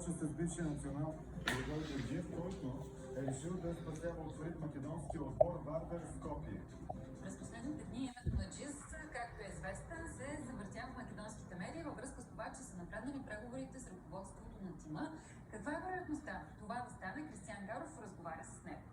обаче с бившия национал Благой Георгиев, който е решил да спасява от фалит македонския отбор Вардар Скопие. През последните дни името на Джиз, както е известен, се завъртя в македонските медии във връзка с това, че са напреднали преговорите с ръководството на тима. Каква е вероятността това да стане? Кристиан Гаров разговаря с него.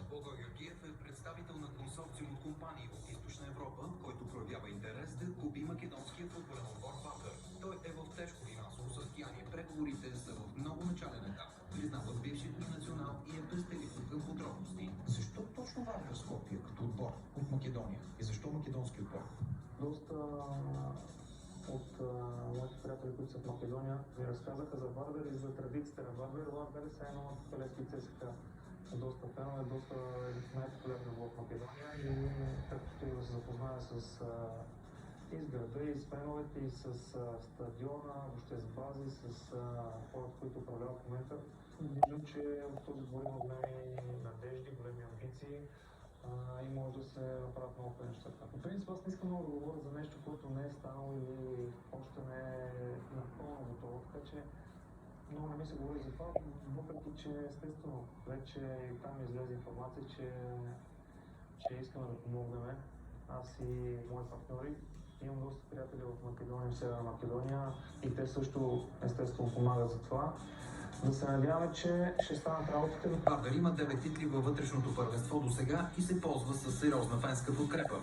Благой Георгиев е представител на консорциум от компании от Източна Европа, който проявява интерес да купи македонския футболен отбор Вардар. Той е в тежко финансово състояние. Преговорите са в много начален етап. Признава бившият ни национал и е пестелив към подробности. Защо точно Вардар Скопие като отбор от Македония? И защо македонски отбор? Доста от моите приятели, които са в Македония, ми разказаха за Вардар и за традициите на Вардар. Вардар е едно от Палески ЦСКА. Доста фенове, доста най-популярно в Македония и както да се запознае с града и с феновете и с стадиона, въобще с бази, с хората, които управляват в момента. Виждам, че в този отбор има големи надежди, големи амбиции и може да се направят много неща. По принцип аз не искам много да говоря за нещо, което не е станало или още не е напълно готово, така че много не ми се говори за това, въпреки че естествено вече там излезе информация, че искаме да помогнем. Аз и мои партньори. Имам доста приятели в Македония, в Северна Македония и те също естествено помагат за това. Да се надяваме, че ще станат работите. Вардар има 9 титли във вътрешното първенство до сега и се ползва с сериозна фенска подкрепа.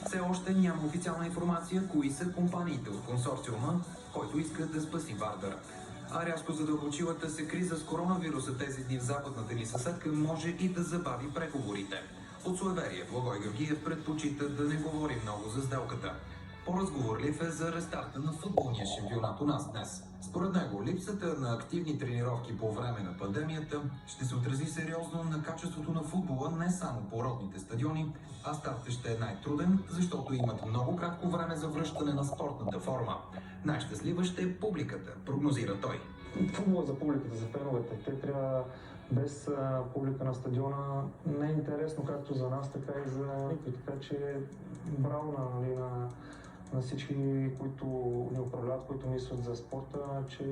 Все още няма официална информация кои са компаниите от консорциума, който искат да спаси Вардар. А рязко задълбочилата се криза с коронавируса тези дни в западната ни съседка може и да забави преговорите. От суеверие Благой Георгиев предпочита да не говори много за сделката. По-разговорлив е за рестарта на футболния шампионат у нас днес. Според него, липсата на активни тренировки по време на пандемията ще се отрази сериозно на качеството на футбола не само по родните стадиони, а стартът ще е най-труден, защото имат много кратко време за връщане на спортната форма. Най-щастлива ще е публиката, прогнозира той. Футбол за публиката, за феновете. Те трябва без публика на стадиона не е интересно както за нас, така и за никой. Така че браво на всички, които ни управляват, които мислят за спорта, че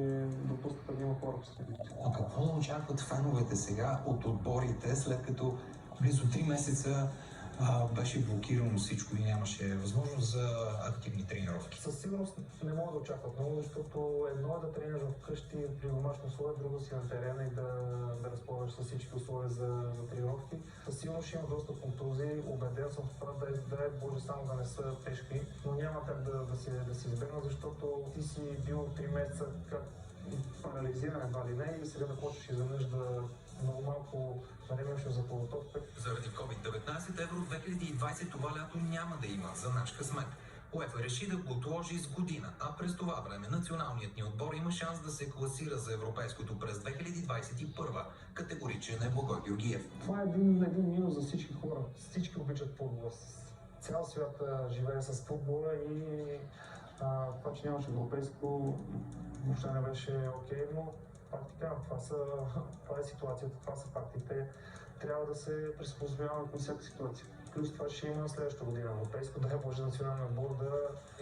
допускат да има хора в стадионите. А какво да очакват феновете сега от отборите, след като близо 3 месеца беше блокирано всичко и нямаше възможност за активни тренировки? Със сигурност не мога да очакват много, защото едно е да тренираш вкъщи при домашно условие, друго си на терена и да разполагаш с всички условия за тренировки. Със сигурност ще има доста контузии, убеден съм в това, дай Боже само да не са тежки, но няма как да се избегна, защото ти си бил 3 месеца парализиран едва ли не и сега да почваш изведнъж да много малко време за подготовка. Заради COVID-19 Евро 2020 това лято няма да има за наш късмет. УЕФА реши да го отложи с година, а през това време националният ни отбор има шанс да се класира за европейското през 2021. Категоричен е Благой Георгиев. Това е един минус за всички хора. Всички обичат футбола. Цял свят живее с футбола и това, че нямаше европейско, въобще не беше окей, но пак ти казвам, това е ситуацията, това са фактите. Трябва да се приспособяваме към всяка ситуация. Плюс това ще има следващата година европейско, да може националния отбор да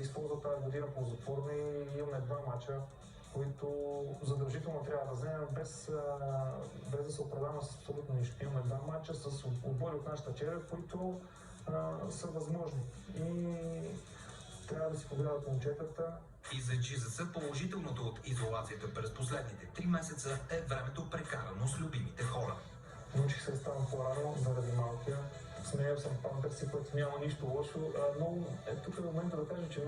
използва тази година ползотворно и имаме 2 мача, които задължително трябва да вземем без да се оправдаваме с абсолютно нищо. Имаме 2 мача с отбори от нашата черга, които са възможни. И трябва да си погледат момчетата. И за Джизъса положителното от изолацията през последните 3 месеца е времето прекарано с любимите хора. Научих се да ставам по-рано заради малкия. Сменял съм памперси, което няма нищо лошо. Тук е момента да кажа, че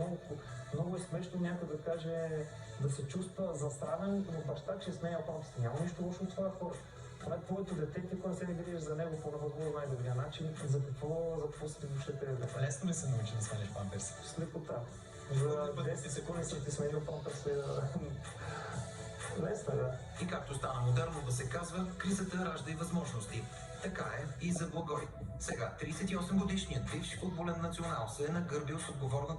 много е смешно някой да каже да се чувства засрамен, но баща, че сменял памперси. Няма нищо лошо от това, хора. Това е твоето дете, ти когато се не грижиш за него по възможно най-добрия начин. За какво се въобще те да? Лесно ли се научи да сменяш памперси? С лекота. За 10 секунди съм ти сменил памперси. Лесно, да. И както стана модерно да се казва, кризата ражда и възможности. Така е и за Благой. Сега 38 годишният бивш футболен национал се е нагърбил с отговорната